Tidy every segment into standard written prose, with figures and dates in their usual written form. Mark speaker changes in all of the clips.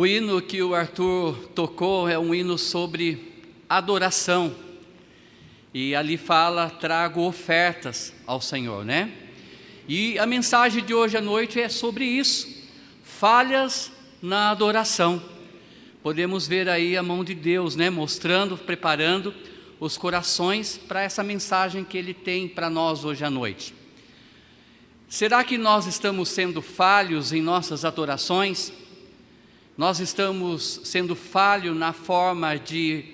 Speaker 1: O hino que o Arthur tocou é um hino sobre adoração. E ali fala, trago ofertas ao Senhor, né? E a mensagem de hoje à noite é sobre isso, falhas na adoração. Podemos ver aí a mão de Deus, né? Mostrando, preparando os corações para essa mensagem que Ele tem para nós hoje à noite. Será que nós estamos sendo falhos em nossas adorações? Nós estamos sendo falhos na forma de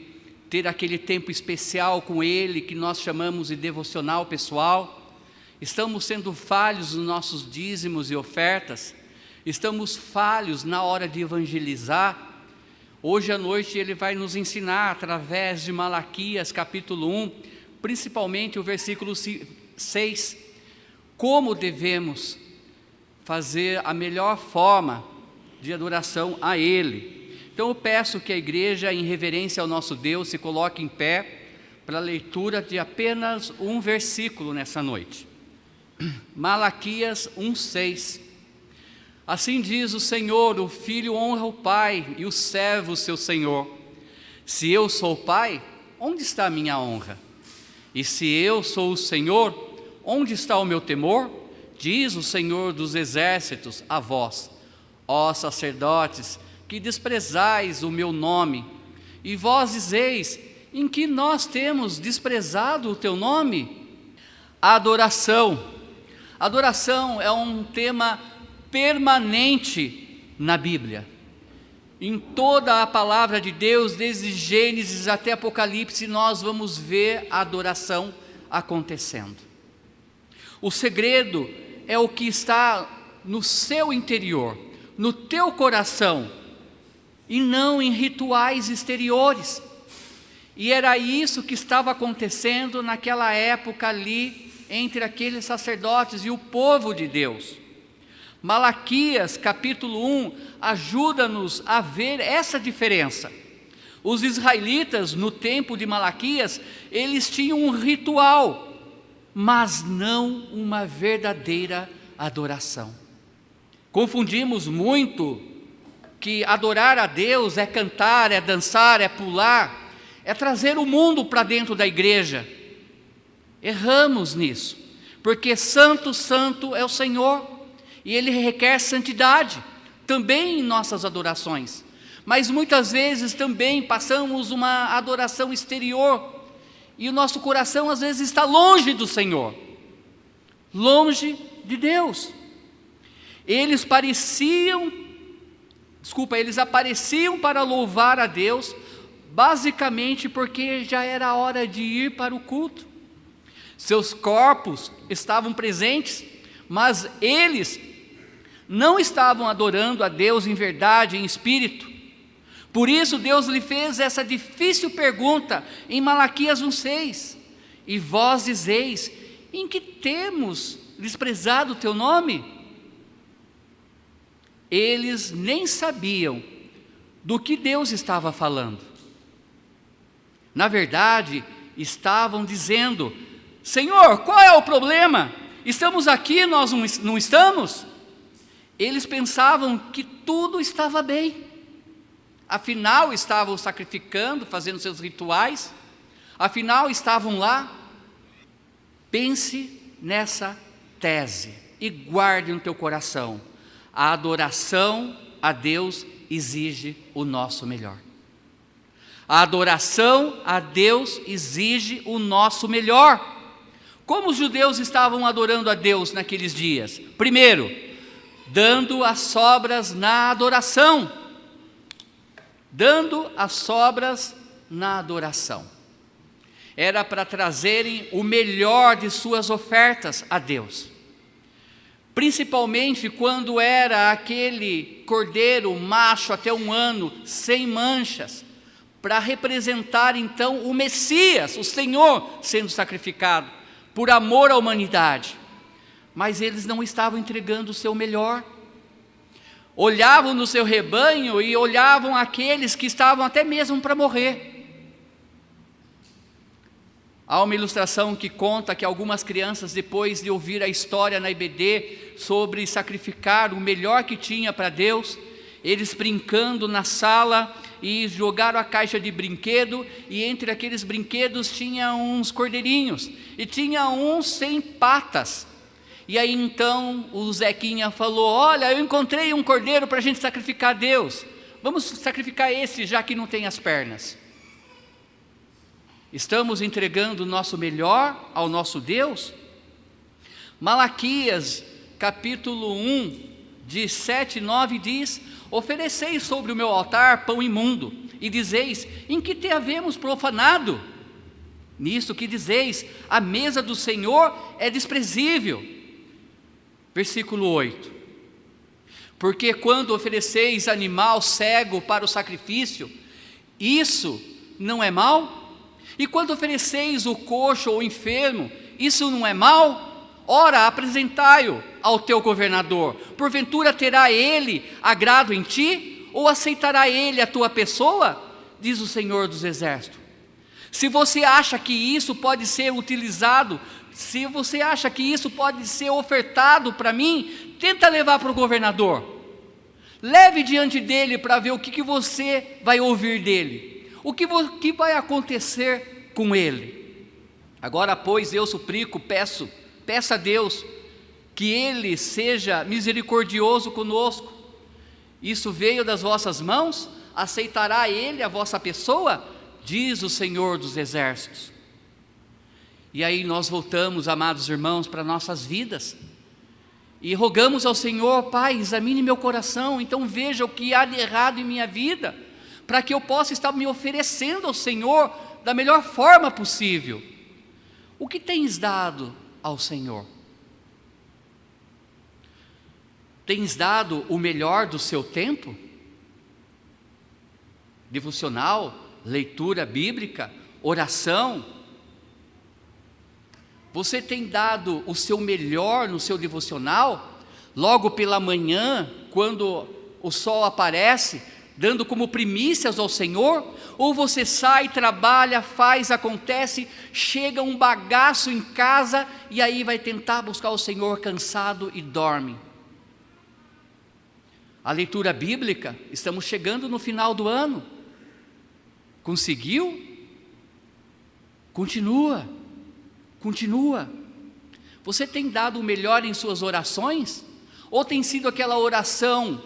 Speaker 1: ter aquele tempo especial com Ele, que nós chamamos de devocional pessoal? Estamos sendo falhos nos nossos dízimos e ofertas? Estamos falhos na hora de evangelizar? Hoje à noite Ele vai nos ensinar, através de Malaquias capítulo 1, principalmente o versículo 6, como devemos fazer a melhor forma de adoração a Ele. Então eu peço que a igreja, em reverência ao nosso Deus, se coloque em pé para a leitura de apenas um versículo nessa noite. Malaquias 1:6. Assim diz o Senhor: o filho honra o pai e o servo seu senhor. Se eu sou o pai, onde está a minha honra? E se eu sou o Senhor, onde está o meu temor? Diz o Senhor dos exércitos a vós, ó sacerdotes, que desprezais o meu nome. E vós dizeis: em que nós temos desprezado o teu nome? Adoração. Adoração é um tema permanente na Bíblia. Em toda a palavra de Deus, desde Gênesis até Apocalipse, nós vamos ver a adoração acontecendo. O segredo é o que está no seu interior, no teu coração, e não em rituais exteriores. E era isso que estava acontecendo naquela época ali, entre aqueles sacerdotes e o povo de Deus. Malaquias capítulo 1 ajuda-nos a ver essa diferença. Os israelitas, no tempo de Malaquias, eles tinham um ritual, mas não uma verdadeira adoração. Confundimos muito que adorar a Deus é cantar, é dançar, é pular, é trazer o mundo para dentro da igreja. Erramos nisso, porque santo, santo é o Senhor, e Ele requer santidade, também em nossas adorações. Mas muitas vezes também passamos uma adoração exterior, e o nosso coração às vezes está longe do Senhor, longe de Deus. Eles apareciam para louvar a Deus, basicamente porque já era hora de ir para o culto. Seus corpos estavam presentes, mas eles não estavam adorando a Deus em verdade, em espírito. Por isso Deus lhe fez essa difícil pergunta em Malaquias 1:6. E vós dizeis: em que temos desprezado o teu nome? Eles nem sabiam do que Deus estava falando. Na verdade, estavam dizendo: Senhor, qual é o problema? Estamos aqui, nós não estamos? Eles pensavam que tudo estava bem. Afinal, estavam sacrificando, fazendo seus rituais. Afinal, estavam lá. Pense nessa tese e guarde no teu coração. A adoração a Deus exige o nosso melhor. A adoração a Deus exige o nosso melhor. Como os judeus estavam adorando a Deus naqueles dias? Primeiro, dando as sobras na adoração. Dando as sobras na adoração. Era para trazerem o melhor de suas ofertas a Deus. Principalmente quando era aquele cordeiro macho até 1 ano, sem manchas, para representar então o Messias, o Senhor sendo sacrificado, por amor à humanidade. Mas eles não estavam entregando o seu melhor. Olhavam no seu rebanho e olhavam aqueles que estavam até mesmo para morrer. Há uma ilustração que conta que algumas crianças, depois de ouvir a história na IBD sobre sacrificar o melhor que tinha para Deus, eles brincando na sala, e jogaram a caixa de brinquedo, e entre aqueles brinquedos tinha uns cordeirinhos, e tinha uns sem patas. E aí então o Zequinha falou: olha, eu encontrei um cordeiro para a gente sacrificar a Deus, vamos sacrificar esse já que não tem as pernas. Estamos entregando o nosso melhor ao nosso Deus? Malaquias capítulo 1, de 7 e 9 diz: ofereceis sobre o meu altar pão imundo, e dizeis: em que te havemos profanado? Nisto que dizeis: a mesa do Senhor é desprezível. Versículo 8: porque quando ofereceis animal cego para o sacrifício, isso não é mal? E quando ofereceis o coxo ou o enfermo, isso não é mal? Ora, apresentai-o ao teu governador. Porventura terá ele agrado em ti? Ou aceitará ele a tua pessoa? Diz o Senhor dos Exércitos. Se você acha que isso pode ser utilizado, se você acha que isso pode ser ofertado para mim, tenta levar para o governador. Leve diante dele para ver o que você vai ouvir dele. O que vai acontecer com ele? Agora, pois, eu suplico, peça a Deus que Ele seja misericordioso conosco. Isso veio das vossas mãos? Aceitará Ele a vossa pessoa? Diz o Senhor dos Exércitos. E aí nós voltamos, amados irmãos, para nossas vidas, e rogamos ao Senhor: Pai, examine meu coração, então veja o que há de errado em minha vida, para que eu possa estar me oferecendo ao Senhor da melhor forma possível. O que tens dado ao Senhor? Tens dado o melhor do seu tempo? Devocional, leitura bíblica, oração? Você tem dado o seu melhor no seu devocional? Logo pela manhã, quando o sol aparece, dando como primícias ao Senhor? Ou você sai, trabalha, faz, acontece, chega um bagaço em casa e aí vai tentar buscar o Senhor cansado e dorme? A leitura bíblica, estamos chegando no final do ano. Conseguiu? Continua. Você tem dado o melhor em suas orações? Ou tem sido aquela oração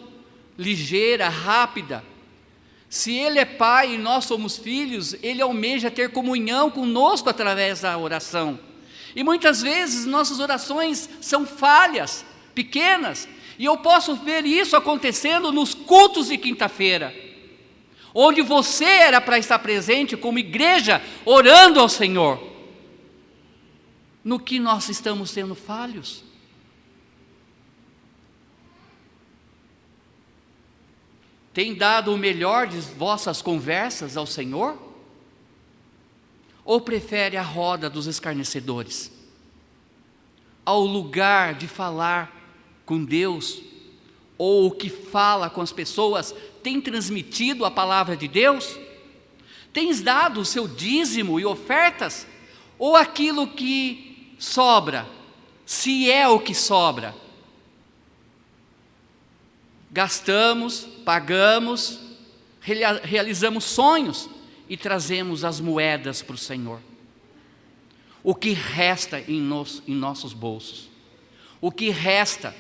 Speaker 1: ligeira, rápida? Se Ele é Pai e nós somos filhos, Ele almeja ter comunhão conosco através da oração. E muitas vezes nossas orações são falhas, pequenas, e eu posso ver isso acontecendo nos cultos de quinta-feira, onde você era para estar presente como igreja, orando ao Senhor. No que nós estamos sendo falhos? Tem dado o melhor de vossas conversas ao Senhor? Ou prefere a roda dos escarnecedores? Ao lugar de falar com Deus, ou o que fala com as pessoas, tem transmitido a palavra de Deus? Tens dado o seu dízimo e ofertas? Ou aquilo que sobra, se é o que sobra? Gastamos, pagamos, realizamos sonhos e trazemos as moedas para o Senhor. O que resta em nossos bolsos? O que resta,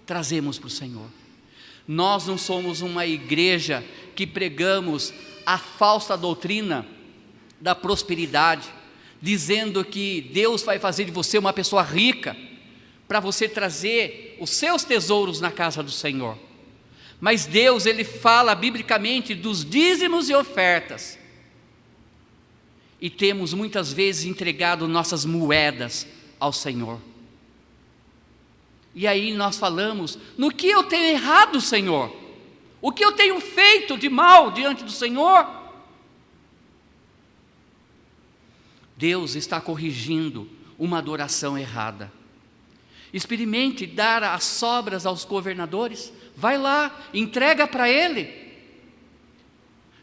Speaker 1: trazemos para o Senhor. Nós não somos uma igreja que pregamos a falsa doutrina da prosperidade, dizendo que Deus vai fazer de você uma pessoa rica, para você trazer os seus tesouros na casa do Senhor. Mas Deus, Ele fala biblicamente dos dízimos e ofertas. E temos muitas vezes entregado nossas moedas ao Senhor. E aí nós falamos: no que eu tenho errado, Senhor? O que eu tenho feito de mal diante do Senhor? Deus está corrigindo uma adoração errada. Experimente dar as sobras aos governadores. Vai lá, entrega para ele.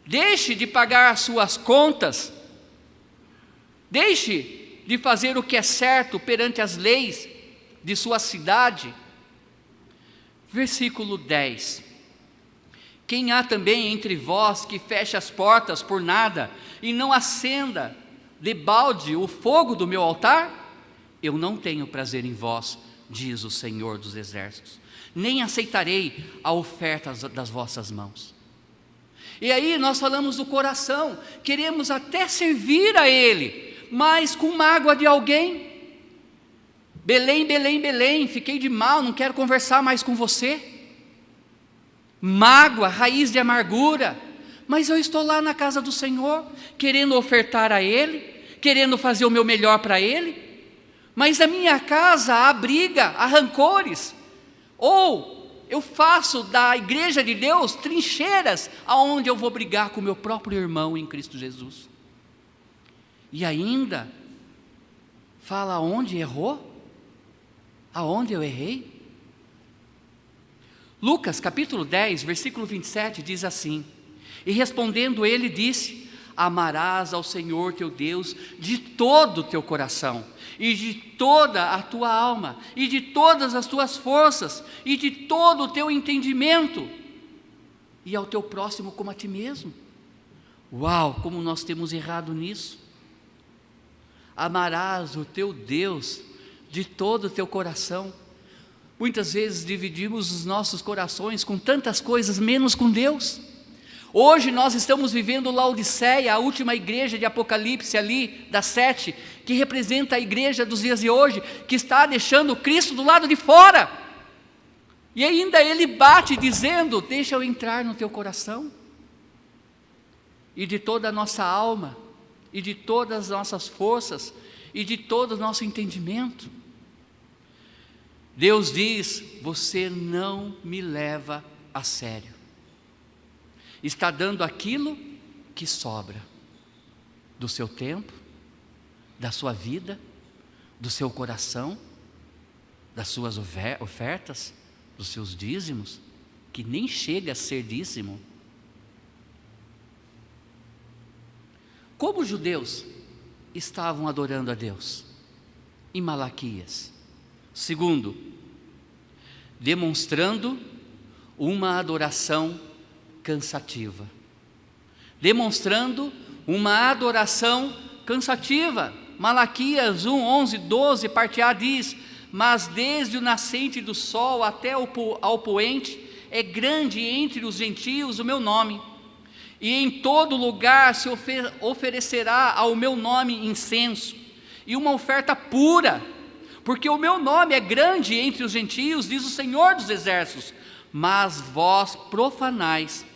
Speaker 1: Deixe de pagar as suas contas. Deixe de fazer o que é certo perante as leis de sua cidade. Versículo 10. Quem há também entre vós que feche as portas por nada e não acenda debalde o fogo do meu altar? Eu não tenho prazer em vós, diz o Senhor dos Exércitos, nem aceitarei a oferta das vossas mãos. E aí nós falamos do coração, queremos até servir a Ele, mas com mágoa de alguém. Belém, Belém, Belém, fiquei de mal, não quero conversar mais com você. Mágoa, raiz de amargura. Mas eu estou lá na casa do Senhor, querendo ofertar a Ele, querendo fazer o meu melhor para Ele, mas na minha casa há briga, há rancores. Ou eu faço da igreja de Deus trincheiras, aonde eu vou brigar com o meu próprio irmão em Cristo Jesus. E ainda fala aonde errou, aonde eu errei. Lucas capítulo 10, versículo 27 diz assim: e respondendo ele disse: amarás ao Senhor teu Deus de todo o teu coração, e de toda a tua alma, e de todas as tuas forças, e de todo o teu entendimento, e ao teu próximo como a ti mesmo. Uau, como nós temos errado nisso. Amarás o teu Deus de todo o teu coração. Muitas vezes dividimos os nossos corações com tantas coisas, menos com Deus. Hoje nós estamos vivendo Laodiceia, a última igreja de Apocalipse ali, das 7, que representa a igreja dos dias de hoje, que está deixando Cristo do lado de fora. E ainda ele bate dizendo: deixa eu entrar no teu coração. E de toda a nossa alma, e de todas as nossas forças, e de todo o nosso entendimento. Deus diz: você não me leva a sério. Está dando aquilo que sobra do seu tempo, da sua vida, do seu coração, das suas ofertas, dos seus dízimos, que nem chega a ser dízimo. Como os judeus estavam adorando a Deus? Em Malaquias. Segundo, demonstrando uma adoração cansativa. Demonstrando uma adoração cansativa. Malaquias 1, 11, 12, parte A diz: mas desde o nascente do sol até ao poente, é grande entre os gentios o meu nome, e em todo lugar se oferecerá ao meu nome incenso, e uma oferta pura, porque o meu nome é grande entre os gentios, diz o Senhor dos Exércitos. Mas vós profanais,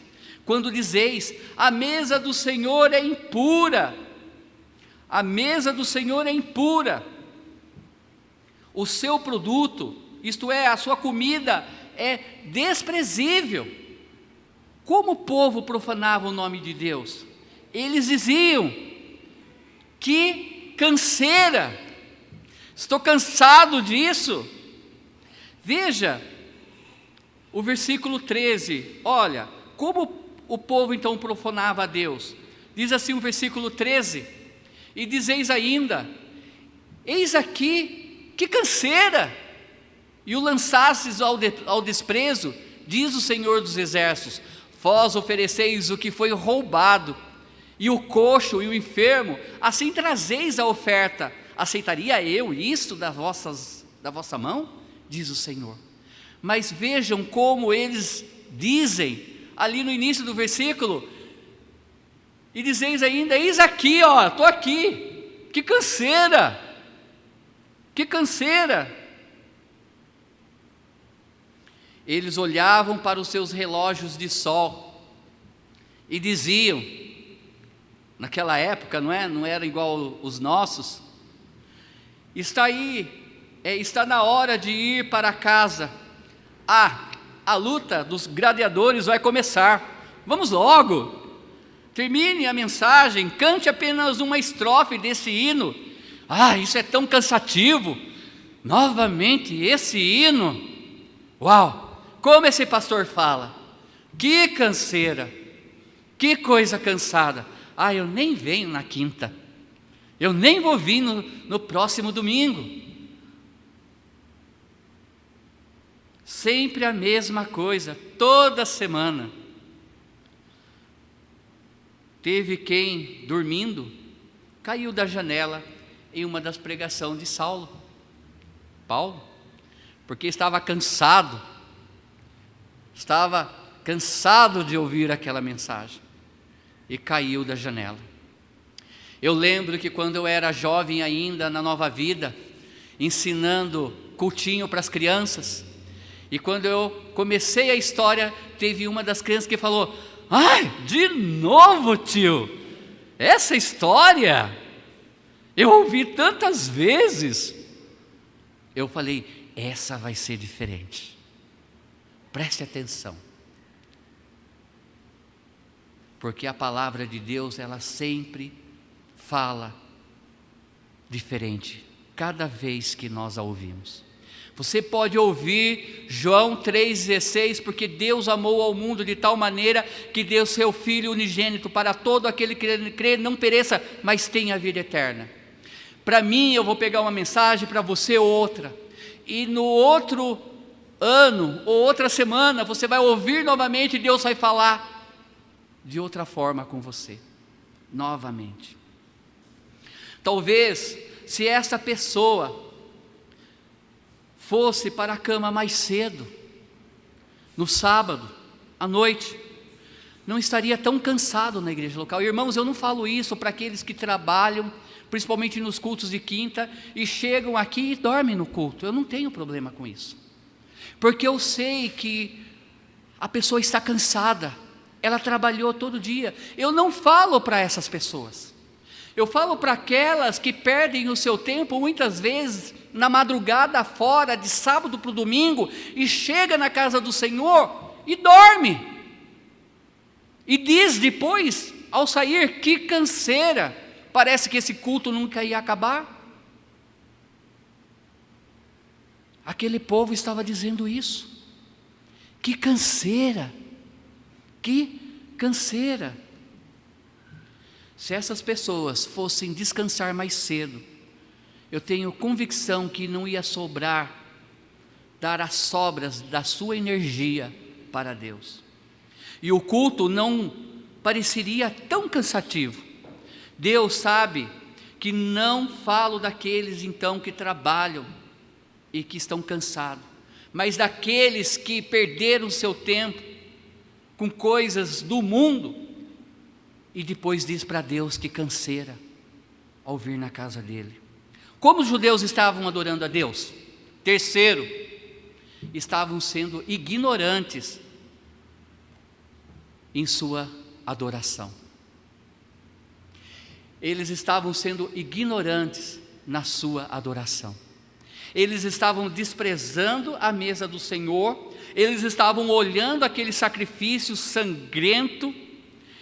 Speaker 1: quando dizeis: a mesa do Senhor é impura, a mesa do Senhor é impura, o seu produto, isto é, a sua comida, é desprezível. Como o povo profanava o nome de Deus? Eles diziam: que canseira, estou cansado disso. Veja o versículo 13, olha, como o povo então profanava a Deus. Diz assim o versículo 13: e dizeis ainda: eis aqui, que canseira, e o lançastes ao desprezo, diz o Senhor dos Exércitos. Vós ofereceis o que foi roubado, e o coxo e o enfermo, assim trazeis a oferta. Aceitaria eu isto da vossa mão? Diz o Senhor. Mas vejam como eles dizem, ali no início do versículo, e dizeis ainda: eis aqui, ó, estou aqui, que canseira, que canseira. Eles olhavam para os seus relógios de sol, e diziam, naquela época, não era igual os nossos: está aí, está na hora de ir para casa. A luta dos gladiadores vai começar, vamos logo, termine a mensagem, cante apenas uma estrofe desse hino. Isso é tão cansativo, novamente esse hino, uau, como esse pastor fala, que canseira, que coisa cansada. Eu nem venho na quinta, eu nem vou vir no próximo domingo. Sempre a mesma coisa, toda semana. teve quem, dormindo, caiu da janela em uma das pregações de Paulo, porque estava cansado de ouvir aquela mensagem, e caiu da janela. Eu lembro que quando eu era jovem ainda, na Nova Vida, ensinando cultinho para as crianças, e quando eu comecei a história, teve uma das crianças que falou: ai, de novo, tio, essa história eu ouvi tantas vezes. Eu falei: essa vai ser diferente, preste atenção, porque a palavra de Deus, ela sempre fala diferente, cada vez que nós a ouvimos. Você pode ouvir João 3,16, porque Deus amou ao mundo de tal maneira que deu seu Filho unigênito para todo aquele que crê não pereça, mas tenha a vida eterna. Para mim, eu vou pegar uma mensagem, para você outra, e no outro ano ou outra semana você vai ouvir novamente, e Deus vai falar de outra forma com você, novamente. Talvez, se essa pessoa fosse para a cama mais cedo, no sábado, à noite, não estaria tão cansado na igreja local. Irmãos, eu não falo isso para aqueles que trabalham, principalmente nos cultos de quinta, e chegam aqui e dormem no culto. Eu não tenho problema com isso, porque eu sei que a pessoa está cansada, ela trabalhou todo dia. Eu não falo para essas pessoas, eu falo para aquelas que perdem o seu tempo, muitas vezes, na madrugada fora, de sábado para o domingo, e chega na casa do Senhor e dorme, e diz depois, ao sair: que canseira, parece que esse culto nunca ia acabar. Aquele povo estava dizendo isso: que canseira, que canseira. Se essas pessoas fossem descansar mais cedo, eu tenho convicção que não ia sobrar, dar as sobras da sua energia para Deus, e o culto não pareceria tão cansativo. Deus sabe que não falo daqueles então que trabalham e que estão cansados, mas daqueles que perderam seu tempo com coisas do mundo, e depois diz para Deus que canseira ao vir na casa dele. Como os judeus estavam adorando a Deus? Terceiro, estavam sendo ignorantes em sua adoração. Eles estavam sendo ignorantes na sua adoração. Eles estavam desprezando a mesa do Senhor, eles estavam olhando aquele sacrifício sangrento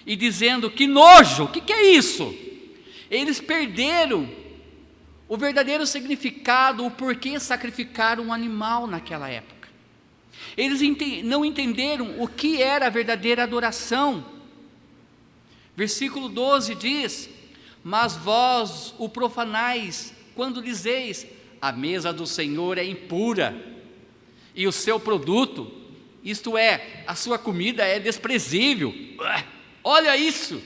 Speaker 1: e dizendo: que nojo, o que é isso? Eles perderam o verdadeiro significado, o porquê sacrificar um animal naquela época. Eles não entenderam o que era a verdadeira adoração. Versículo 12 diz: mas vós o profanais, quando dizeis: a mesa do Senhor é impura, e o seu produto, isto é, a sua comida, é desprezível. Olha isso.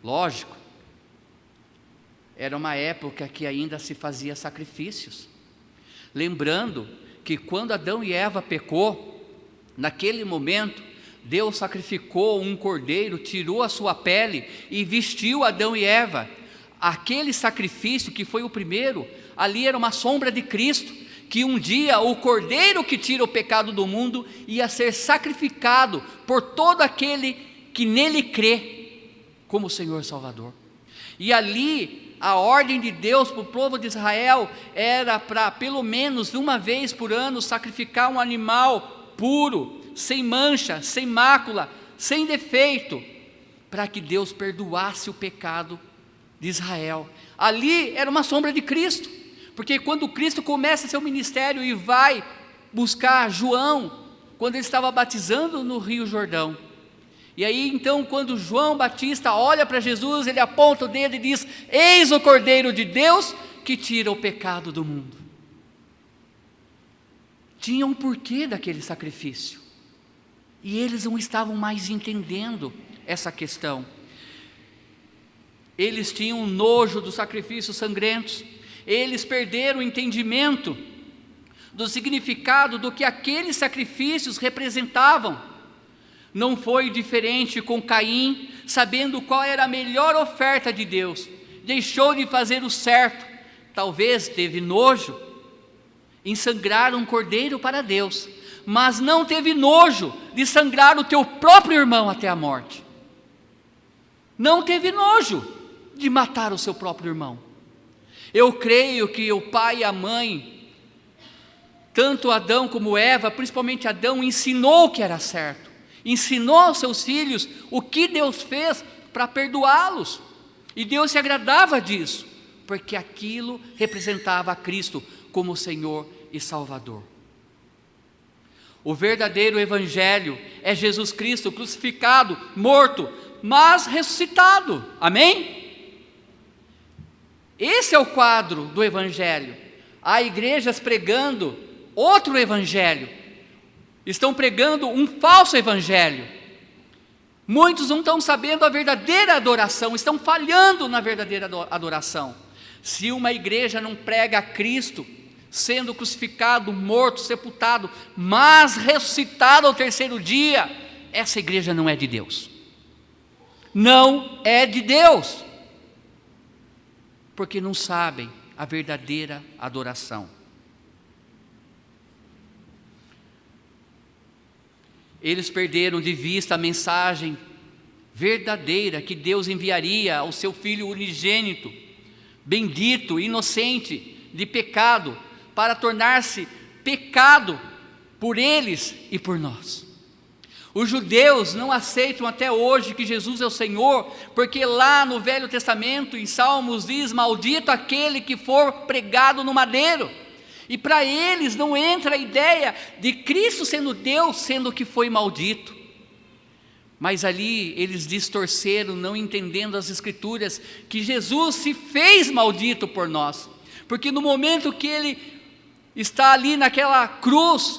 Speaker 1: Lógico, era uma época que ainda se fazia sacrifícios. Lembrando que quando Adão e Eva pecou, naquele momento, Deus sacrificou um cordeiro, tirou a sua pele e vestiu Adão e Eva. Aquele sacrifício que foi o primeiro, ali era uma sombra de Cristo, que um dia o cordeiro que tira o pecado do mundo ia ser sacrificado por todo aquele que nele crê como Senhor Salvador. E ali a ordem de Deus para o povo de Israel era para pelo menos uma vez por ano sacrificar um animal puro, sem mancha, sem mácula, sem defeito, para que Deus perdoasse o pecado de Israel. Ali era uma sombra de Cristo, porque quando Cristo começa seu ministério e vai buscar João, quando ele estava batizando no Rio Jordão, e aí então quando João Batista olha para Jesus, ele aponta o dedo e diz: eis o Cordeiro de Deus que tira o pecado do mundo. Tinha um porquê daquele sacrifício, e eles não estavam mais entendendo essa questão. Eles tinham nojo dos sacrifícios sangrentos, eles perderam o entendimento do significado do que aqueles sacrifícios representavam. Não foi diferente com Caim, sabendo qual era a melhor oferta de Deus, deixou de fazer o certo, talvez teve nojo em sangrar um cordeiro para Deus, mas não teve nojo de sangrar o teu próprio irmão até a morte. Não teve nojo de matar o seu próprio irmão. Eu creio que o pai e a mãe, tanto Adão como Eva, principalmente Adão, ensinou o que era certo, ensinou aos seus filhos o que Deus fez para perdoá-los, e Deus se agradava disso, porque aquilo representava a Cristo como Senhor e Salvador. O verdadeiro evangelho é Jesus Cristo crucificado, morto, mas ressuscitado. Amém? Esse é o quadro do evangelho. Há igrejas pregando outro evangelho, estão pregando um falso evangelho. Muitos não estão sabendo a verdadeira adoração, estão falhando na verdadeira adoração. Se uma igreja não prega a Cristo sendo crucificado, morto, sepultado, mas ressuscitado ao terceiro dia, essa igreja não é de Deus. Não é de Deus, porque não sabem a verdadeira adoração. Eles perderam de vista a mensagem verdadeira que Deus enviaria ao seu Filho unigênito, bendito, inocente de pecado, para tornar-se pecado por eles e por nós. Os judeus não aceitam até hoje que Jesus é o Senhor, porque lá no Velho Testamento, em Salmos, diz: maldito aquele que for pregado no madeiro. E para eles não entra a ideia de Cristo sendo Deus, sendo que foi maldito. Mas ali eles distorceram, não entendendo as Escrituras, que Jesus se fez maldito por nós, porque no momento que Ele está ali naquela cruz,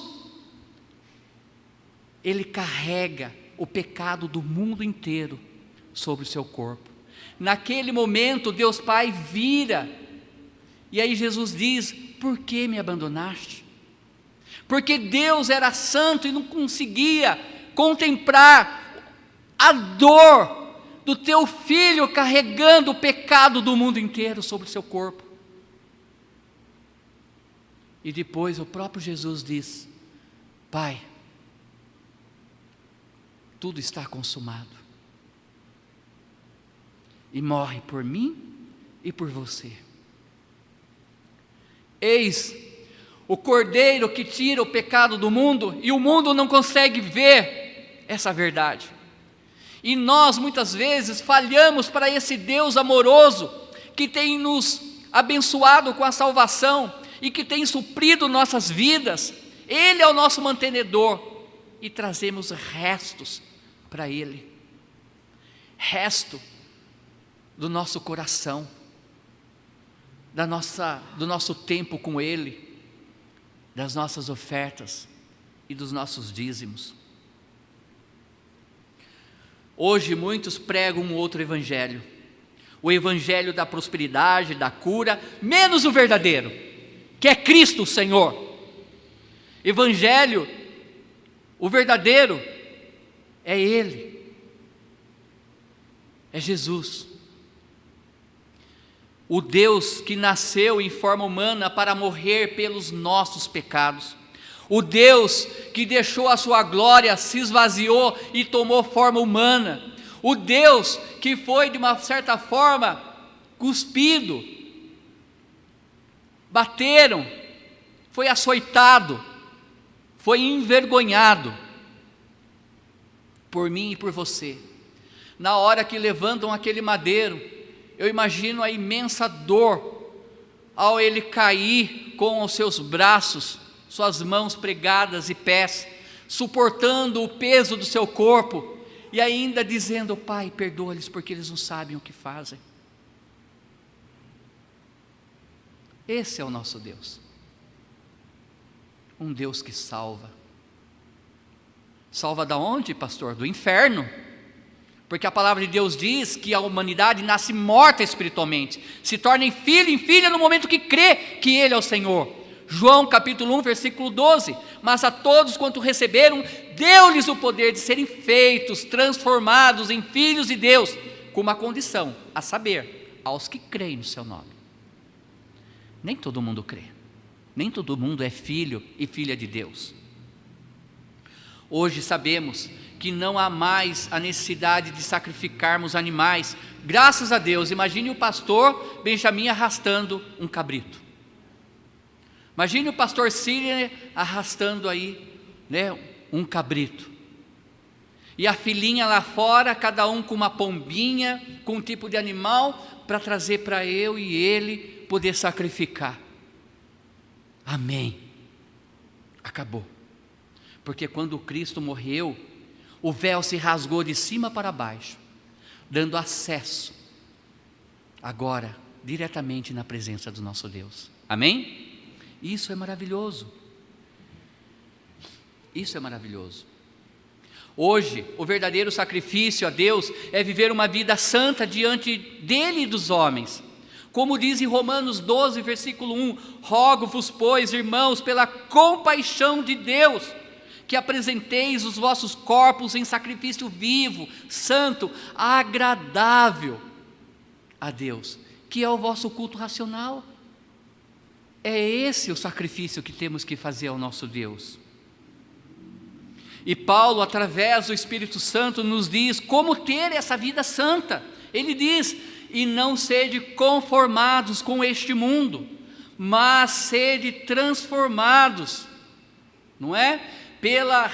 Speaker 1: Ele carrega o pecado do mundo inteiro sobre o seu corpo. Naquele momento Deus Pai vira, e aí Jesus diz: por que me abandonaste? Porque Deus era santo e não conseguia contemplar a dor do teu filho carregando o pecado do mundo inteiro sobre o seu corpo. E depois o próprio Jesus diz: Pai, tudo está consumado. E morre por mim e por você. Eis o Cordeiro que tira o pecado do mundo, e o mundo não consegue ver essa verdade. E nós muitas vezes falhamos para esse Deus amoroso, que tem nos abençoado com a salvação, e que tem suprido nossas vidas. Ele é o nosso mantenedor, e trazemos restos para Ele, resto do nosso coração, do nosso tempo com Ele, das nossas ofertas e dos nossos dízimos. Hoje muitos pregam um outro evangelho, o evangelho da prosperidade, da cura, menos o verdadeiro, que é Cristo o Senhor. Evangelho, o verdadeiro é Ele, é Jesus, o Deus que nasceu em forma humana para morrer pelos nossos pecados, o Deus que deixou a sua glória, se esvaziou e tomou forma humana, o Deus que foi de uma certa forma cuspido, bateram, foi açoitado, foi envergonhado por mim e por você. Na hora que levantam aquele madeiro, eu imagino a imensa dor ao Ele cair com os seus braços, suas mãos pregadas e pés, suportando o peso do seu corpo, e ainda dizendo: Pai, perdoa-lhes porque eles não sabem o que fazem. Esse é o nosso Deus, um Deus que salva. Salva da onde, pastor? Do inferno, Porque a palavra de Deus diz que a humanidade nasce morta espiritualmente, se torna em filho e filha no momento que crê que Ele é o Senhor. João capítulo 1, versículo 12, mas a todos quanto receberam, deu-lhes o poder de serem feitos, transformados em filhos de Deus, com uma condição, a saber, aos que creem no seu nome. Nem todo mundo crê, nem todo mundo é filho e filha de Deus. Hoje sabemos que não há mais a necessidade de sacrificarmos animais, graças a Deus. Imagine o pastor Benjamin arrastando um cabrito, imagine o pastor Sidney arrastando aí, um cabrito, e a filhinha lá fora, cada um com uma pombinha, com um tipo de animal, para trazer para eu e ele poder sacrificar. Amém. Acabou. Porque quando Cristo morreu, o véu se rasgou de cima para baixo, dando acesso, agora, diretamente na presença do nosso Deus. Amém? Isso é maravilhoso. Isso é maravilhoso. Hoje, o verdadeiro sacrifício a Deus é viver uma vida santa diante dEle e dos homens. Como diz em Romanos 12, versículo 1, rogo-vos, pois, irmãos, pela compaixão de Deus, que apresenteis os vossos corpos em sacrifício vivo, santo, agradável a Deus, que é o vosso culto racional. É esse o sacrifício que temos que fazer ao nosso Deus. E Paulo, através do Espírito Santo, nos diz como ter essa vida santa. Ele diz: e não sede conformados com este mundo, mas sede transformados, não é? Pela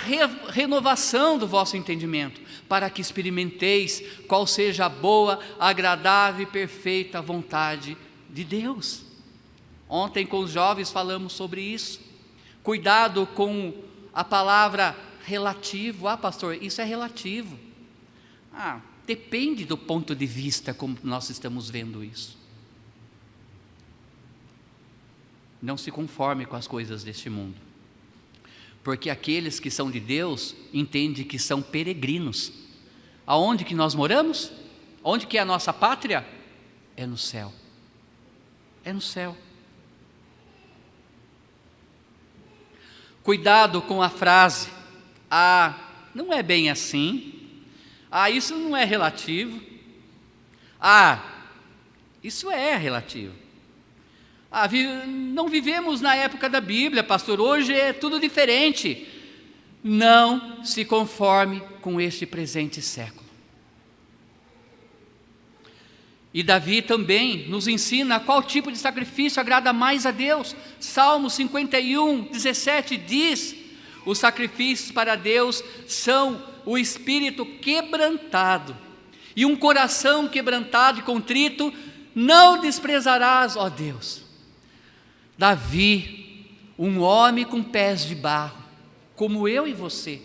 Speaker 1: renovação do vosso entendimento, para que experimenteis qual seja a boa, agradável e perfeita vontade de Deus. Ontem com os jovens falamos sobre isso. Cuidado com a palavra relativo. Ah, pastor, isso é relativo. Depende do ponto de vista como nós estamos vendo isso. Não se conforme com as coisas deste mundo, porque aqueles que são de Deus entendem que são peregrinos. Aonde que nós moramos? Onde que é a nossa pátria? É no céu. É no céu. Cuidado com a frase: não é bem assim. Isso não é relativo. Isso é relativo. Não vivemos na época da Bíblia, pastor, hoje é tudo diferente. Não se conforme com este presente século. E Davi também nos ensina qual tipo de sacrifício agrada mais a Deus. Salmo 51, 17 diz: os sacrifícios para Deus são o espírito quebrantado, e um coração quebrantado e contrito não desprezarás, ó Deus. Davi, um homem com pés de barro, como eu e você,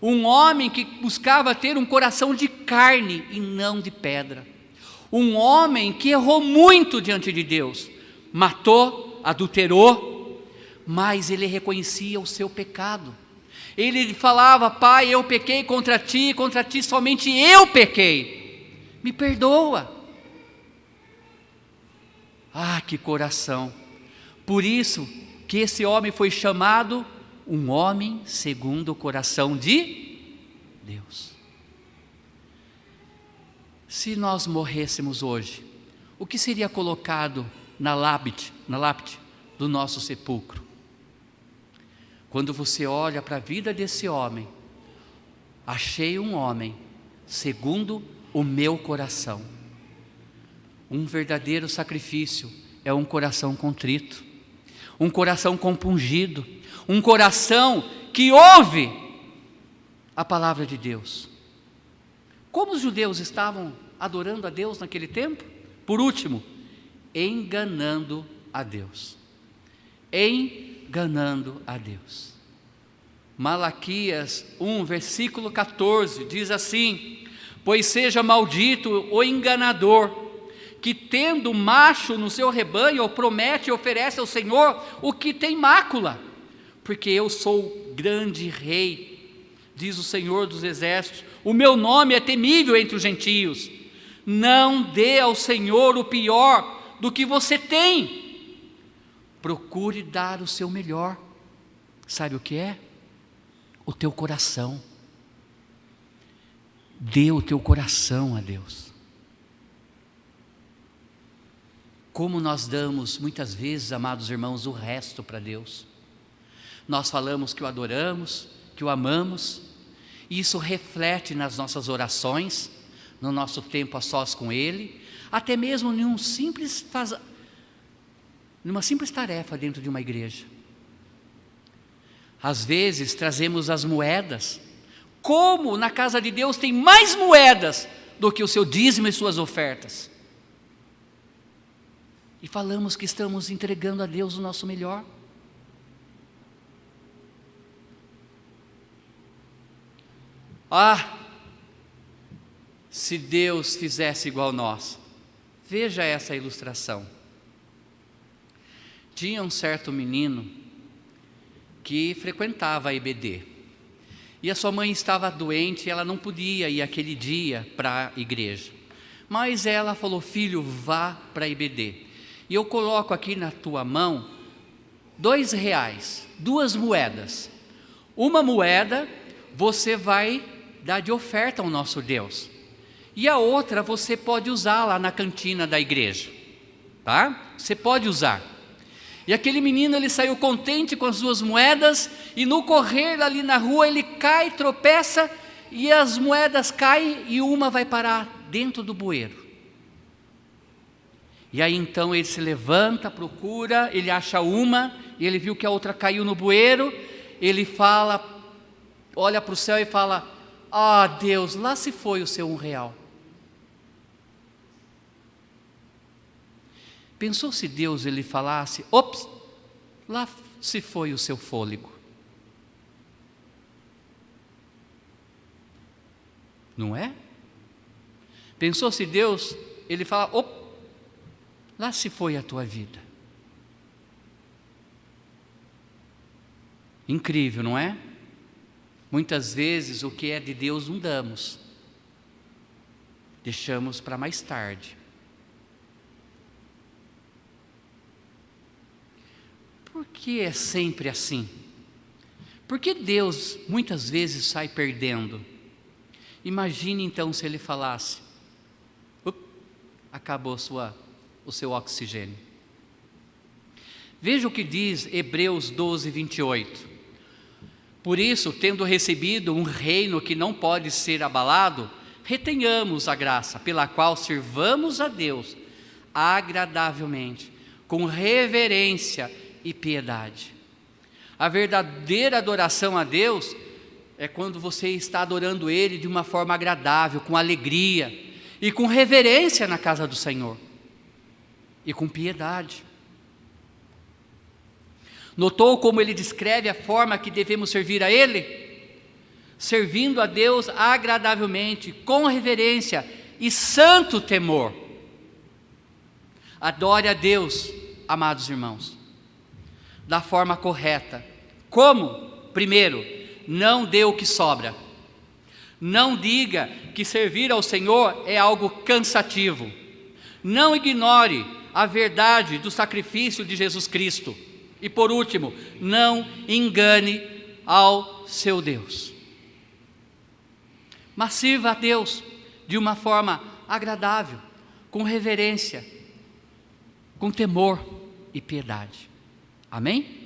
Speaker 1: um homem que buscava ter um coração de carne e não de pedra, um homem que errou muito diante de Deus, matou, adulterou, mas ele reconhecia o seu pecado. Ele falava: Pai, eu pequei contra ti somente eu pequei, me perdoa. Que coração! Por isso que esse homem foi chamado um homem segundo o coração de Deus. Se nós morrêssemos hoje, o que seria colocado na lápide do nosso sepulcro? Quando você olha para a vida desse homem, achei um homem segundo o meu coração. Um verdadeiro sacrifício é um coração contrito, um coração compungido, um coração que ouve a palavra de Deus. Como os judeus estavam adorando a Deus naquele tempo? Por último, enganando a Deus. Enganando a Deus. Malaquias 1, versículo 14, diz assim: pois seja maldito o enganador, que tendo macho no seu rebanho, promete e oferece ao Senhor o que tem mácula, porque eu sou grande rei, diz o Senhor dos Exércitos, o meu nome é temível entre os gentios. Não dê ao Senhor o pior do que você tem. Procure dar o seu melhor. Sabe o que é? O teu coração. Dê o teu coração a Deus. Como nós damos muitas vezes, amados irmãos, o resto para Deus. Nós falamos que o adoramos, que o amamos, e isso reflete nas nossas orações, no nosso tempo a sós com Ele, até mesmo numa simples tarefa dentro de uma igreja. Às vezes trazemos as moedas, como na casa de Deus tem mais moedas do que o seu dízimo e suas ofertas. E falamos que estamos entregando a Deus o nosso melhor. Ah, se Deus fizesse igual nós. Veja essa ilustração. Tinha um certo menino que frequentava a IBD. E a sua mãe estava doente e ela não podia ir aquele dia para a igreja. Mas ela falou: filho, vá para a IBD. E eu coloco aqui na tua mão R$2, 2 moedas. Uma moeda você vai dar de oferta ao nosso Deus. E a outra você pode usar lá na cantina da igreja. Tá? Você pode usar. E aquele menino, ele saiu contente com as 2 moedas, e no correr ali na rua ele cai, tropeça, e as moedas caem e uma vai parar dentro do bueiro. E aí então ele se levanta, procura, ele acha uma, e ele viu que a outra caiu no bueiro, ele fala, olha para o céu e fala: ah, Deus, lá se foi o seu R$1. Pensou se Deus ele falasse: ops, lá se foi o seu fôlego. Não é? Pensou se Deus ele fala: ops, lá se foi a tua vida. Incrível, não é? Muitas vezes o que é de Deus não damos, deixamos para mais tarde. Por que é sempre assim? Por que Deus muitas vezes sai perdendo? Imagine então se Ele falasse: acabou o seu oxigênio. Veja o que diz Hebreus 12, 28. Por isso, tendo recebido um reino que não pode ser abalado, retenhamos a graça pela qual sirvamos a Deus agradavelmente, com reverência e piedade. A verdadeira adoração a Deus é quando você está adorando Ele de uma forma agradável, com alegria e com reverência na casa do Senhor e com piedade. Notou como ele descreve a forma que devemos servir a Ele? Servindo a Deus agradavelmente, com reverência e santo temor. Adore a Deus, amados irmãos, da forma correta. Como? Primeiro, não dê o que sobra. Não diga que servir ao Senhor é algo cansativo. Não ignore a verdade do sacrifício de Jesus Cristo. E por último, não engane ao seu Deus. Mas sirva a Deus de uma forma agradável, com reverência, com temor e piedade. Amém?